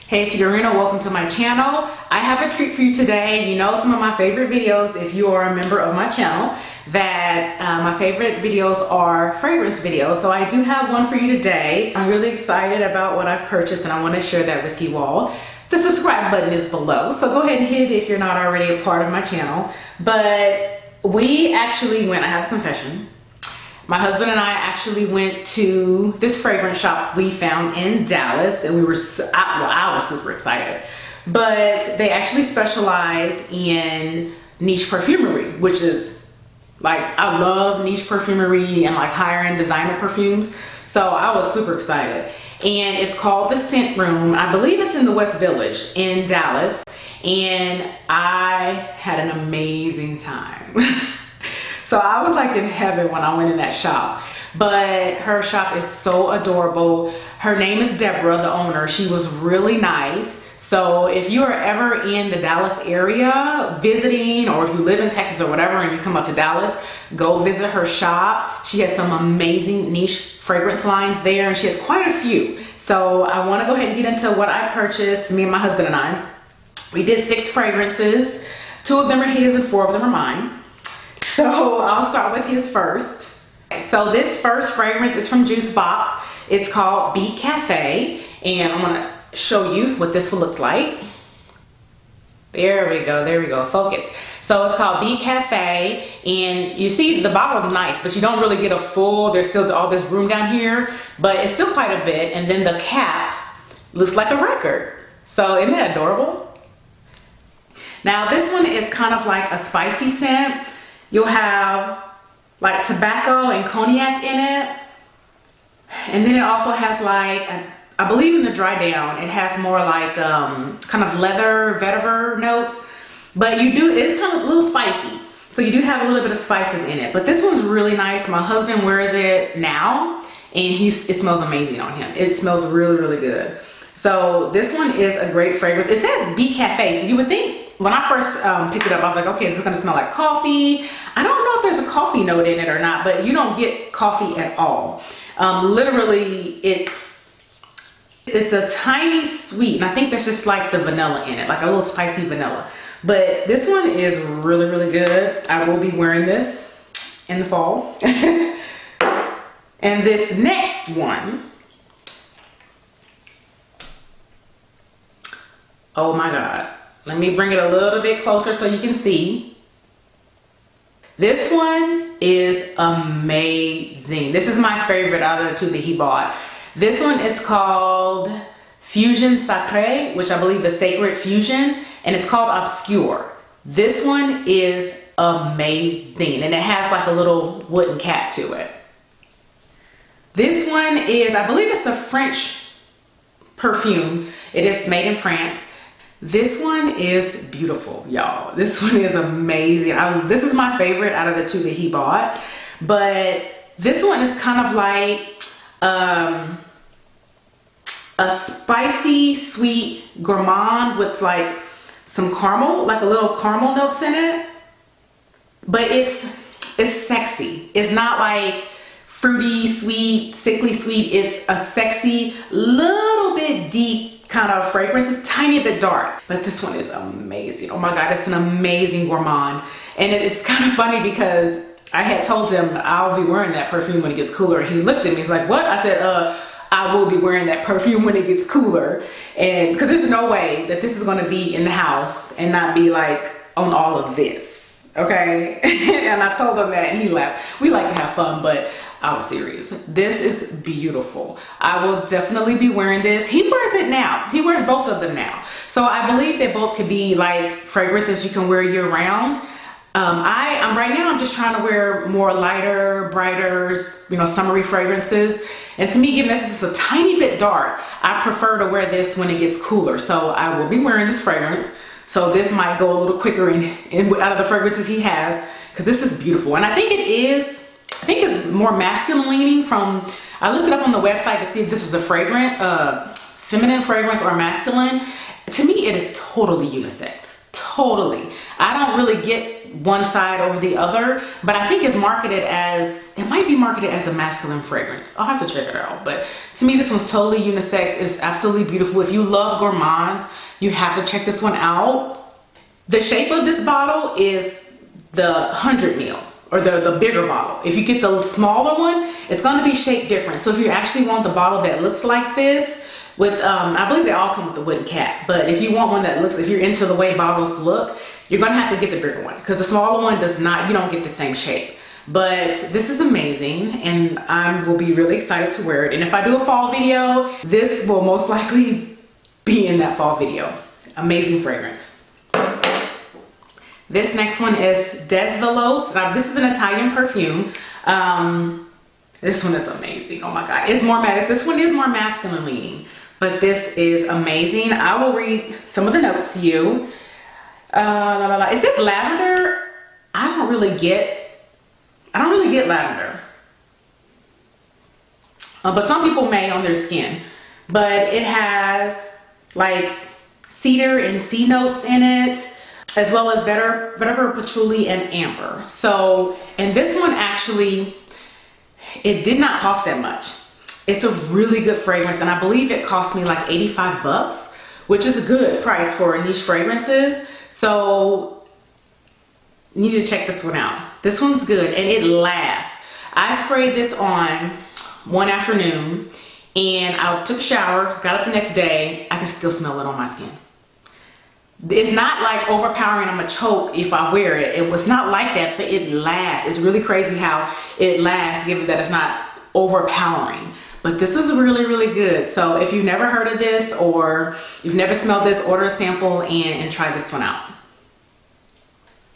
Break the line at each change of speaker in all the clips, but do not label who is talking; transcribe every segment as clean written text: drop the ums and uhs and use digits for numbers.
Hey, it's Yarina. Welcome to my channel. I have a treat for you today. You know some of my favorite videos, if you are a member of my channel, that my favorite videos are fragrance videos. So I do have one for you today. I'm really excited about what I've purchased and I want to share that with you all. The subscribe button is below, so go ahead and hit it if you're not already a part of my channel. But we actually went, I have a confession. My husband and I actually went to this fragrance shop we found in Dallas, and I was super excited. But they actually specialize in niche perfumery, which is like, I love niche perfumery and like higher end designer perfumes. So I was super excited. And it's called the Scent Room. I believe it's in the West Village in Dallas. And I had an amazing time. So I was like in heaven when I went in that shop. But her shop is so adorable. Her name is Deborah, the owner. She was really nice. So if you are ever in the Dallas area visiting, or if you live in Texas or whatever and you come up to Dallas, go visit her shop. She has some amazing niche fragrance lines there, and she has quite a few. So I want to go ahead and get into what I purchased, me and my husband and I. We did 6 fragrances. 2 of them are his and 4 of them are mine. So I'll start with his first. So this first fragrance is from Juice Box. It's called Beat Cafe, and I'm gonna show you what this one looks like. There we go, focus. So it's called Beat Cafe, and you see the bottle is nice, but you don't really get a full, there's still all this room down here, but it's still quite a bit, and then the cap looks like a record. So isn't that adorable? Now this one is kind of like a spicy scent. You'll have like tobacco and cognac in it. And then it also has like, I believe in the dry down, it has more like kind of leather, vetiver notes. But it's kind of a little spicy. So you do have a little bit of spices in it. But this one's really nice. My husband wears it now and it smells amazing on him. It smells really, really good. So this one is a great fragrance. It says Beat Cafe, so you would think, when I first picked it up, I was like, okay, this is gonna smell like coffee. I don't know if there's a coffee note in it or not, but you don't get coffee at all. Literally, it's a tiny sweet, and I think that's just like the vanilla in it, like a little spicy vanilla. But this one is really, really good. I will be wearing this in the fall. And this next one, oh my God. Let me bring it a little bit closer so you can see. This one is amazing. This is my favorite out of the 2 that he bought. This one is called Fusion Sacré, which I believe is Sacred Fusion, and it's called Obscure. This one is amazing, and it has like a little wooden cap to it. This one is, I believe it's a French perfume. It is made in France. This one is beautiful, y'all. This one is amazing. This is my favorite out of the 2 that he bought. But this one is kind of like a spicy, sweet gourmand with like some caramel, like a little caramel notes in it. But it's sexy. It's not like fruity, sweet, sickly sweet. It's a sexy, little bit deep kind of fragrance. It's tiny bit dark, but this one is amazing. Oh my God, it's an amazing gourmand. And it's kind of funny because I had told him I'll be wearing that perfume when it gets cooler. He looked at me, he's like, what? I said, I will be wearing that perfume when it gets cooler. And because there's no way that this is going to be in the house and not be like on all of this. Okay. And I told him that and he laughed. We like to have fun, but I was serious. This is beautiful. I will definitely be wearing this. He wears it now. He wears both of them now. So I believe they both could be like fragrances you can wear year round. Right now I'm just trying to wear more lighter, brighter, summery fragrances. And to me, given this is a tiny bit dark, I prefer to wear this when it gets cooler. So I will be wearing this fragrance. So this might go a little quicker out of the fragrances he has, because this is beautiful. And I think it's more masculine leaning I looked it up on the website to see if this was a feminine fragrance or masculine. To me, it is totally unisex. totally. I don't really get one side over the other, but I think it's marketed as, it might be marketed as a masculine fragrance. I'll have to check it out. But to me, this one's totally unisex. It's absolutely beautiful. If you love gourmands, you have to check this one out. The shape of this bottle is the 100 ml. Or the bigger bottle. If you get the smaller one, it's going to be shaped different. So if you actually want the bottle that looks like this, with I believe they all come with the wooden cap, but if you want one that looks, if you're into the way bottles look, you're going to have to get the bigger one, because the smaller one does not, you don't get the same shape. But this is amazing, and I will be really excited to wear it. And if I do a fall video, this will most likely be in that fall video. Amazing fragrance. This next one is Des Velos. Now, this is an Italian perfume. This one is amazing. Oh my God. It's more, this one is more masculine leaning, but this is amazing. I will read some of the notes to you. It says lavender. I don't really get lavender. But some people may on their skin. But it has like cedar and sea notes in it, as well as vetiver, patchouli, and amber. So, and this one actually, it did not cost that much. It's a really good fragrance, and I believe it cost me like 85 bucks, which is a good price for niche fragrances. So, you need to check this one out. This one's good, and it lasts. I sprayed this on one afternoon, and I took a shower, got up the next day, I can still smell it on my skin. It's not like overpowering, I'm gonna choke if I wear it. It was not like that, but it lasts. It's really crazy how it lasts, given that it's not overpowering. But this is really, really good. So if you've never heard of this, or you've never smelled this, order a sample and try this one out.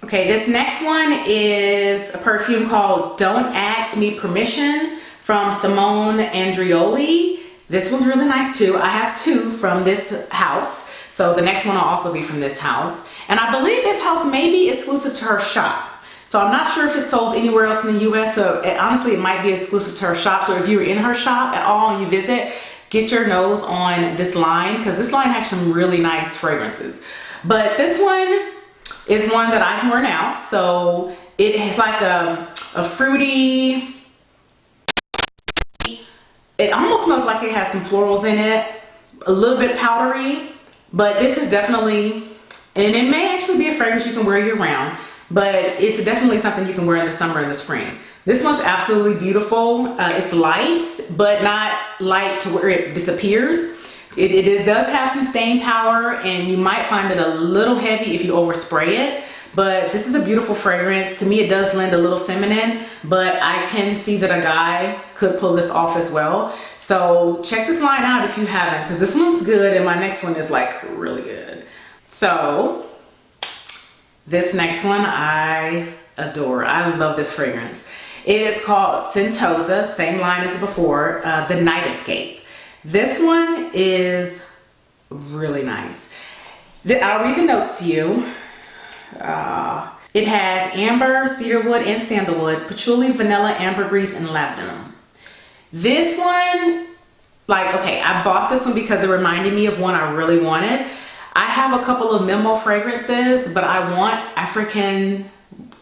Okay, this next one is a perfume called Don't Ask Me Permission from Simone Andrioli. This one's really nice too. I have two from this house. So the next one will also be from this house. And I believe this house may be exclusive to her shop. So I'm not sure if it's sold anywhere else in the US. So honestly, it might be exclusive to her shop. So if you're in her shop at all and you visit, get your nose on this line, because this line has some really nice fragrances. But this one is one that I can wear now. So it has like a fruity, it almost smells like it has some florals in it, a little bit powdery. But this is definitely, and it may actually be a fragrance you can wear year round, but it's definitely something you can wear in the summer and the spring. This one's absolutely beautiful. It's light, but not light to where it disappears. It does have some staying power, and you might find it a little heavy if you overspray it. But this is a beautiful fragrance. To me, it does lend a little feminine, but I can see that a guy could pull this off as well. So check this line out if you haven't, because this one's good and my next one is like really good. So this next one I adore. I love this fragrance. It is called Sentosa, same line as before, the Night Escape. This one is really nice. I'll read the notes to you. It has amber, cedarwood, and sandalwood, patchouli, vanilla, ambergris, and lavender. This one, like, okay, I bought this one because it reminded me of one I really wanted. I have a couple of memo fragrances, but I want African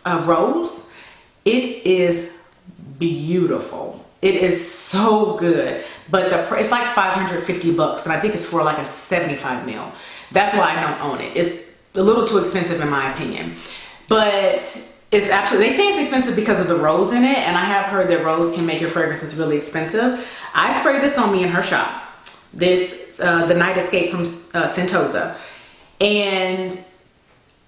rose. It is beautiful. It is so good, but it's like 550 bucks, and I think it's for like a 75 ml. That's why I don't own it. It's a little too expensive in my opinion, but it's absolutely, they say it's expensive because of the rose in it, and I have heard that rose can make your fragrances really expensive. I sprayed this on me in her shop. This, the Night Escape from Sentosa. And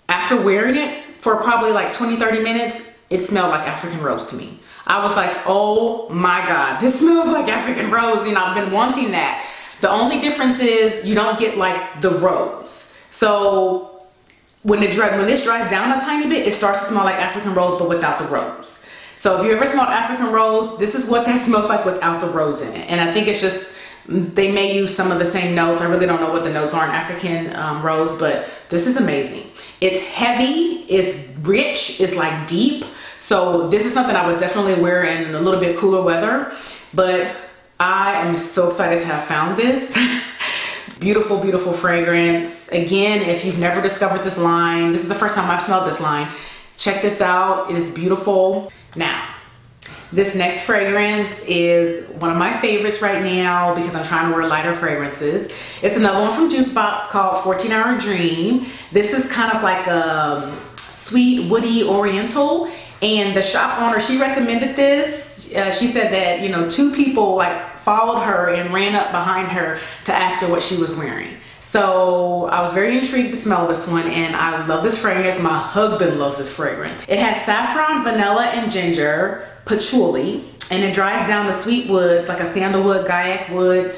after wearing it for probably like 20-30 minutes, it smelled like African rose to me. I was like, oh my God, this smells like African rose. You know, I've been wanting that. The only difference is you don't get like the rose. So when this dries down a tiny bit, it starts to smell like African rose, but without the rose. So if you ever smelled African rose, this is what that smells like without the rose in it. And I think it's just, they may use some of the same notes. I really don't know what the notes are in African rose, but this is amazing. It's heavy, it's rich, it's like deep. So this is something I would definitely wear in a little bit cooler weather. But I am so excited to have found this. Beautiful, beautiful fragrance. Again, if you've never discovered this line, this is the first time I've smelled this line. Check this out. It is beautiful. Now, this next fragrance is one of my favorites right now because I'm trying to wear lighter fragrances. It's another one from Juicebox called 14 Hour Dream. This is kind of like a sweet, woody oriental. And the shop owner, she recommended this. She said that, you know, 2 people like followed her and ran up behind her to ask her what she was wearing. So I was very intrigued to smell this one, and I love this fragrance. My husband loves this fragrance. It has saffron, vanilla, and ginger, patchouli, and it dries down to sweet woods like a sandalwood, gaiac wood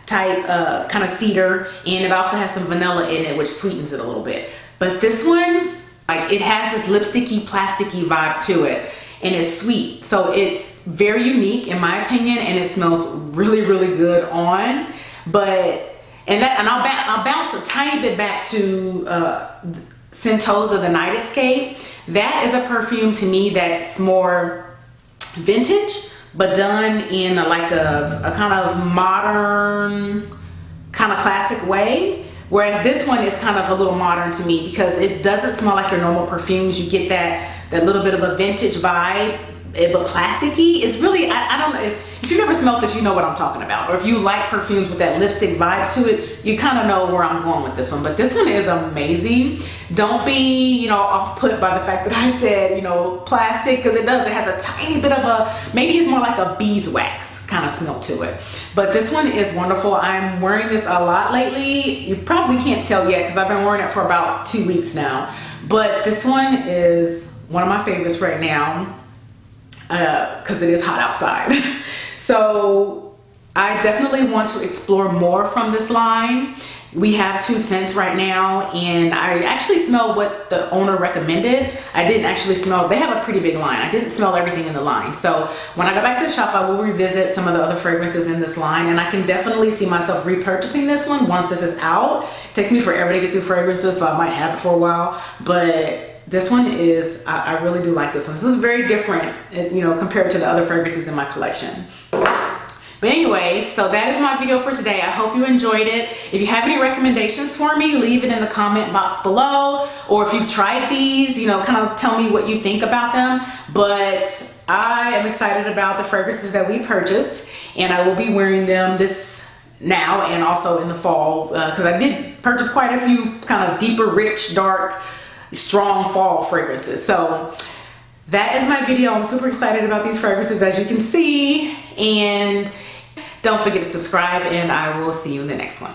type kind of cedar, and it also has some vanilla in it, which sweetens it a little bit. But this one, like, it has this lipsticky, plasticky vibe to it, and it's sweet. So it's very unique in my opinion, and it smells really, really good on. And I'll bounce a tiny bit back to Sentosa, the Night Escape. That is a perfume to me that's more vintage, but done in a kind of modern, kind of classic way. Whereas this one is kind of a little modern to me because it doesn't smell like your normal perfumes. You get that little bit of a vintage vibe, but plasticky. It's really, I don't know, if you've ever smelled this, you know what I'm talking about. Or if you like perfumes with that lipstick vibe to it, you kind of know where I'm going with this one. But this one is amazing. Don't be, you know, off-put by the fact that I said, you know, plastic, because it has a tiny bit of maybe it's more like a beeswax kind of smell to it. But this one is wonderful. I'm wearing this a lot lately. You probably can't tell yet because I've been wearing it for about 2 weeks now. But this one is one of my favorites right now because it is hot outside. So I definitely want to explore more from this line. We have 2 scents right now, and I actually smelled what the owner recommended. I didn't actually smell, they have a pretty big line. I didn't smell everything in the line. So when I go back to the shop, I will revisit some of the other fragrances in this line, and I can definitely see myself repurchasing this one once this is out. It takes me forever to get through fragrances, so I might have it for a while, but this one is, I really do like this one. This is very different, you know, compared to the other fragrances in my collection. But anyways, so that is my video for today. I hope you enjoyed it. If you have any recommendations for me, leave it in the comment box below. Or if you've tried these, you know, kind of tell me what you think about them. But I am excited about the fragrances that we purchased, and I will be wearing them this now and also in the fall, because I did purchase quite a few kind of deeper, rich, dark, strong fall fragrances. So that is my video. I'm super excited about these fragrances, as you can see, and don't forget to subscribe, and I will see you in the next one.